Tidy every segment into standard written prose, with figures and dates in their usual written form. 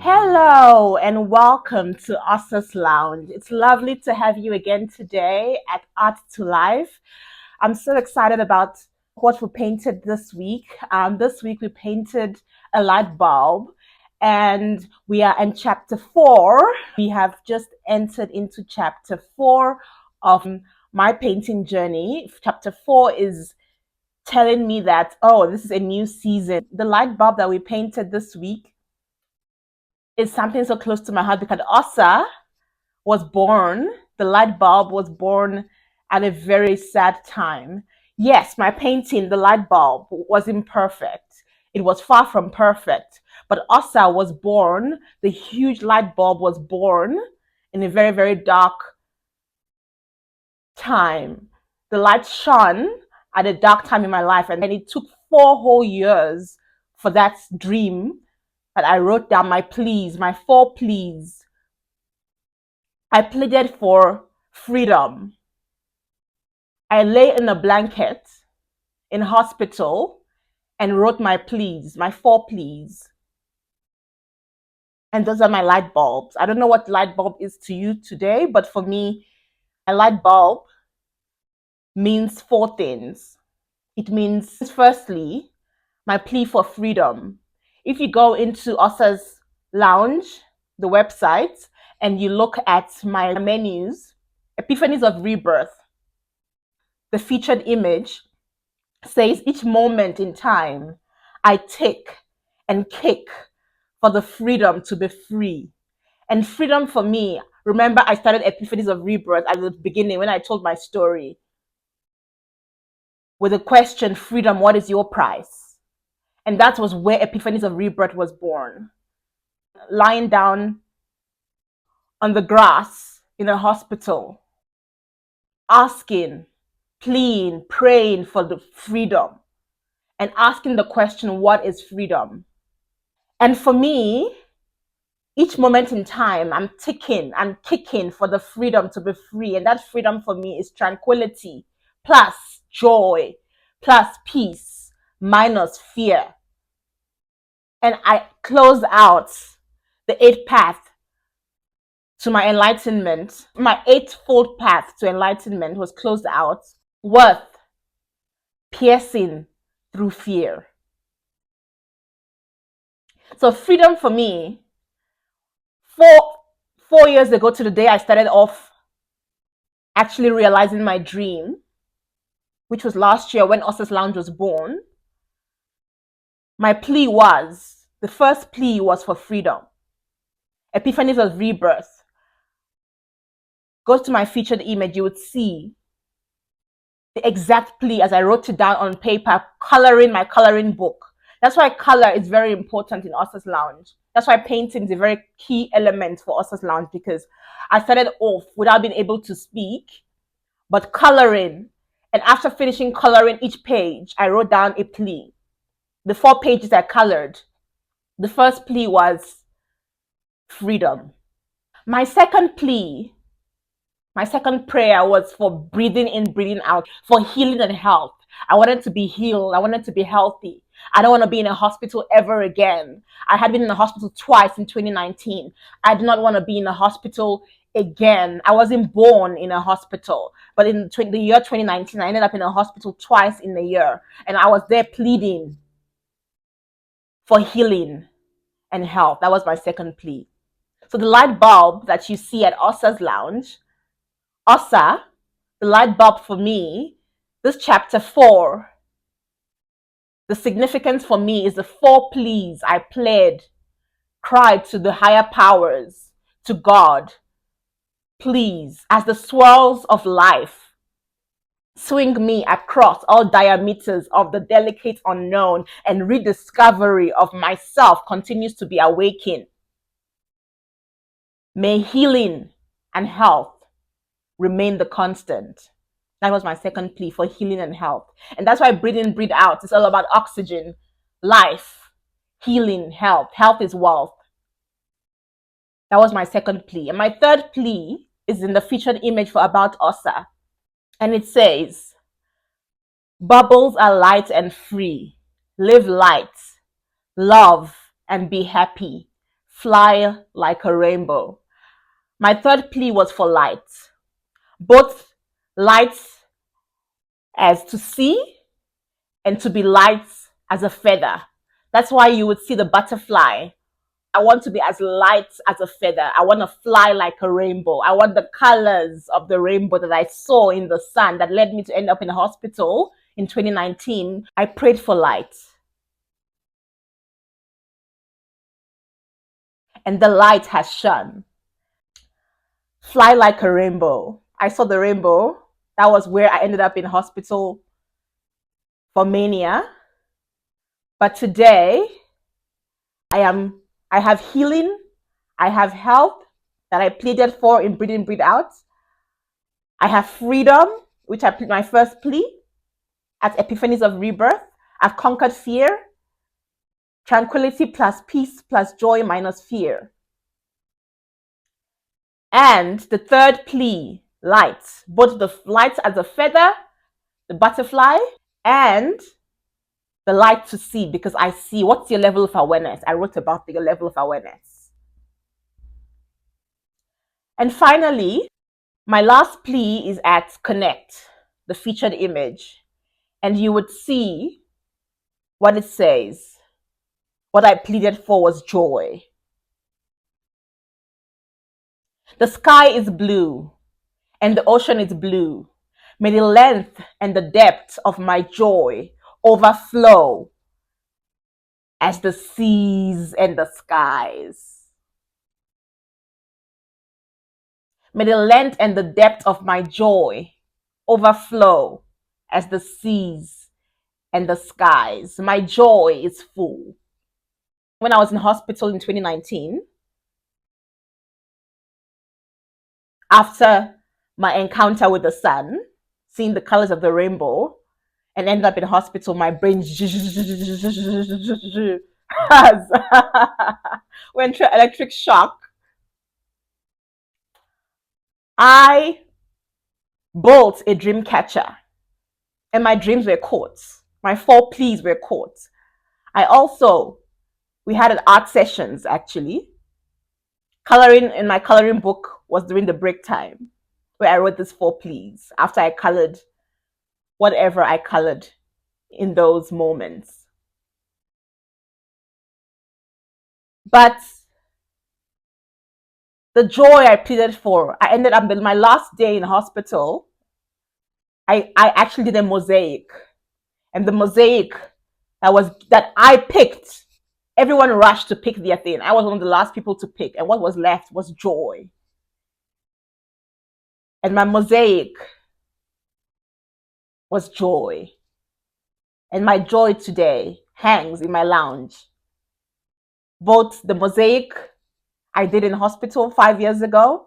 Hello and welcome to Osa's Lounge. It's lovely to have you again today at Art to Life. I'm so excited about what we painted this week. This week we painted a light bulb and we are in chapter 4. We have just entered into chapter 4 of my painting journey. Chapter 4 is telling me that, oh, this is a new season. The light bulb that we painted this week is something so close to my heart because Osa was born, the light bulb was born at a very sad time. Yes, my painting, the light bulb, was imperfect. It was far from perfect. But Osa was born, the huge light bulb was born in a very, very dark time. The light shone at a dark time in my life, and then it took 4 whole years for that dream that I wrote down my pleas, my 4 pleas. I pleaded for freedom. I lay in a blanket in hospital and wrote my pleas, my 4 pleas. And those are my light bulbs. I don't know what light bulb is to you today, but for me, a light bulb means 4 things. It means, firstly, my plea for freedom. If you go into Osa's Lounge, the website, and you look at my menus, Epiphanies of Rebirth, the featured image says each moment in time I take and kick for the freedom to be free. And freedom for me, remember I started Epiphanies of Rebirth at the beginning when I told my story with the question, freedom, what is your price? And that was where Epiphanies of Rebirth was born. Lying down on the grass in a hospital, asking, pleading, praying for the freedom, and asking the question, what is freedom? And for me, each moment in time, I'm kicking for the freedom to be free. And that freedom for me is tranquility plus joy plus peace minus fear. And I close out the 8th path to my enlightenment. My 8th-fold path to enlightenment was closed out with piercing through fear. So freedom for me, 4 years ago to the day I started off actually realizing my dream, which was last year when Osas Lounge was born, my plea was, the first plea was for freedom. Epiphanies of Rebirth. Go to my featured image, you would see the exact plea as I wrote it down on paper, coloring my coloring book. That's why color is very important in Osas Lounge. That's why painting is a very key element for Osas Lounge, because I started off without being able to speak, but coloring. And after finishing coloring each page, I wrote down a plea. The 4 pages I colored, the first plea was freedom. My second plea, my second prayer was for breathing in, breathing out, for healing and health. I wanted to be healed. I wanted to be healthy. I don't want to be in a hospital ever again. I had been in a hospital twice in 2019. I did not want to be in a hospital again. I wasn't born in a hospital, but in the year 2019, I ended up in a hospital twice in a year. And I was there pleading for healing and health. That was my second plea. So the light bulb that you see at Osa's Lounge, Osa, the light bulb for me, this chapter 4, the significance for me is the 4 pleas I pled, cried to the higher powers, to God. Please, as the swirls of life swing me across all diameters of the delicate unknown and rediscovery of myself continues to be awakened. May healing and health remain the constant. That was my second plea, for healing and health. And that's why breathe in, breathe out. It's all about oxygen, life, healing, health. Health is wealth. That was my second plea. And my third plea is in the featured image for About Osa. And it says, bubbles are light and free. Live light, love, and be happy. fly like a rainbow. My third plea was for light, both light as to see and to be light as a feather. That's why you would see the butterfly. I want to be as light as a feather. I want to fly like a rainbow. I want the colors of the rainbow that I saw in the sun that led me to end up in a hospital in 2019. I prayed for light. And the light has shone. Fly like a rainbow. I saw the rainbow. That was where I ended up in hospital for mania. But today, I have healing, I have health that I pleaded for in Breathe In, Breathe Out. I have freedom, which I plead my first plea at Epiphanies of Rebirth. I've conquered fear, tranquility plus peace plus joy minus fear. And the third plea, light, both the light as a feather, the butterfly, and the light to see, because I see. What's your level of awareness? I wrote about your level of awareness. And finally, my last plea is at Connect, the featured image. And you would see what it says. What I pleaded for was joy. The sky is blue and the ocean is blue. May the length and the depth of my joy overflow as the seas and the skies. May the length and the depth of my joy overflow as the seas and the skies. My joy is full. When I was in hospital in 2019, after my encounter with the sun, seeing the colors of the rainbow, and ended up in hospital, my brain went through electric shock. I built a dream catcher, and my dreams were caught. My 4 pleas were caught. We had an art sessions actually. Coloring in my coloring book was during the break time, where I wrote these 4 pleas after I colored whatever I colored in those moments. But the joy I pleaded for, I ended up in my last day in hospital. I actually did a mosaic, and the mosaic that I picked, everyone rushed to pick their thing. I was one of the last people to pick, and what was left was joy. And my mosaic was joy. And my joy today hangs in my lounge. Both the mosaic I did in hospital 5 years ago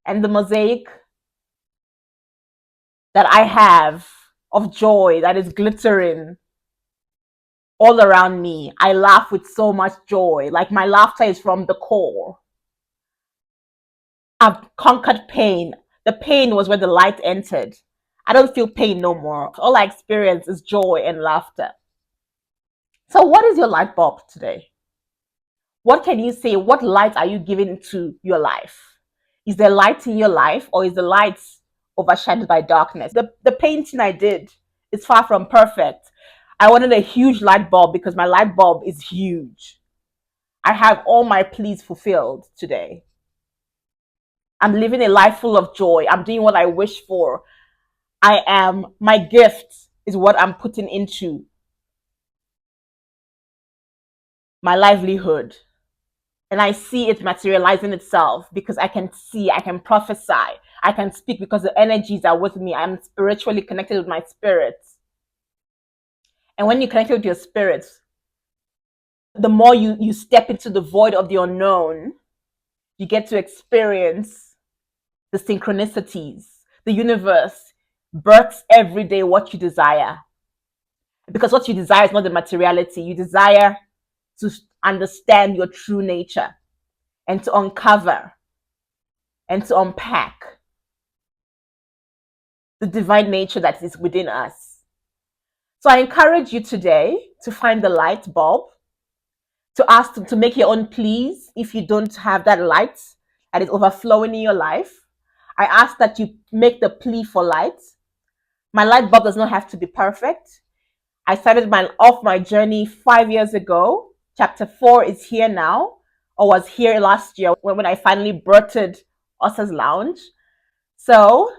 and the mosaic that I have of joy that is glittering all around me. I laugh with so much joy. Like my laughter is from the core. I've conquered pain. The pain was where the light entered. I don't feel pain no more. All I experience is joy and laughter. So what is your light bulb today? What can you say? What light are you giving to your life? Is there light in your life, or is the light overshadowed by darkness? The painting I did is far from perfect. I wanted a huge light bulb because my light bulb is huge. I have all my pleas fulfilled today. I'm living a life full of joy. I'm doing what I wish for. My gift is what I'm putting into my livelihood. And I see it materializing itself because I can see, I can prophesy, I can speak because the energies are with me. I'm spiritually connected with my spirit. And when you connect with your spirit, the more you step into the void of the unknown, you get to experience the synchronicities. The universe births every day what you desire. Because what you desire is not the materiality. You desire to understand your true nature and to uncover and to unpack the divine nature that is within us. So I encourage you today to find the light bulb, to ask to make your own pleas if you don't have that light that is overflowing in your life. I ask that you make the plea for light. My light bulb does not have to be perfect. I started my journey 5 years ago. Chapter 4 is here now, or was here last year when I finally birthed Osa's Lounge. So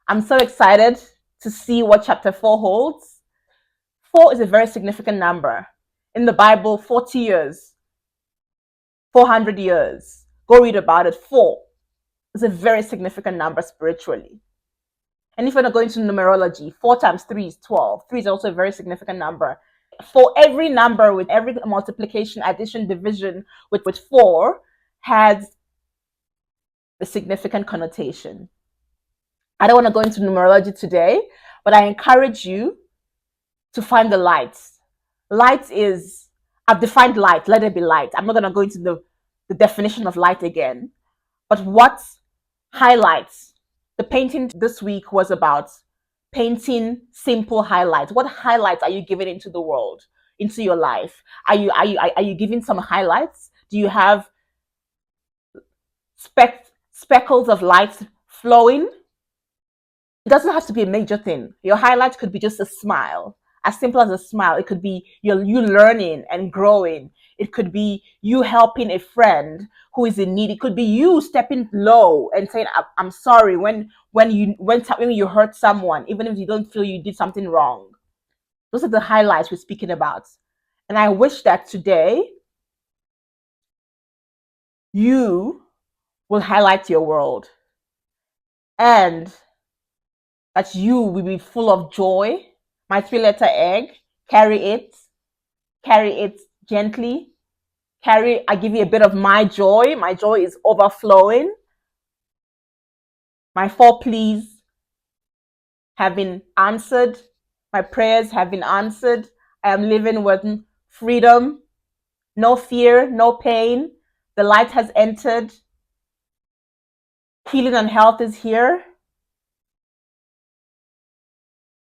I'm so excited to see what chapter 4 holds. 4 is a very significant number. In the Bible, 40 years, 400 years. Go read about it. 4 is a very significant number spiritually. And if you're not going to numerology, 4 times 3 is 12. 3 is also a very significant number. For every number, with every multiplication, addition, division with 4 has a significant connotation. I don't want to go into numerology today, but I encourage you to find the light. Light is, I've defined light, let it be light. I'm not going to go into the definition of light again. But what highlights? The painting this week was about painting simple highlights. What highlights are you giving into the world, into your life? Are you giving some highlights? Do you have speckles of light flowing? It doesn't have to be a major thing. Your highlight could be just a smile, as simple as a smile. It could be you learning and growing. It could be you helping a friend who is in need. It could be you stepping low and saying, "I'm sorry," when you hurt someone, even if you don't feel you did something wrong. Those are the highlights we're speaking about. And I wish that today you will highlight your world, and that you will be full of joy. My 3-letter egg, carry it gently. I give you a bit of my joy. My joy is overflowing. My 4 pleas have been answered. My prayers have been answered. I am living with freedom, no fear, no pain. The light has entered. Healing and health is here.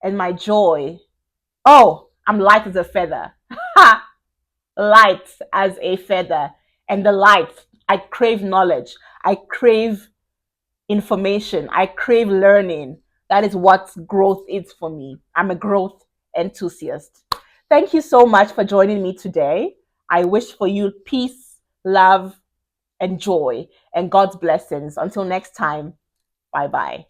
And my joy. Oh, I'm light as a feather. Light as a feather. And the light, I crave knowledge. I crave information. I crave learning. That is what growth is for me. I'm a growth enthusiast. Thank you so much for joining me today. I wish for you peace, love, and joy, and God's blessings. Until next time, bye bye.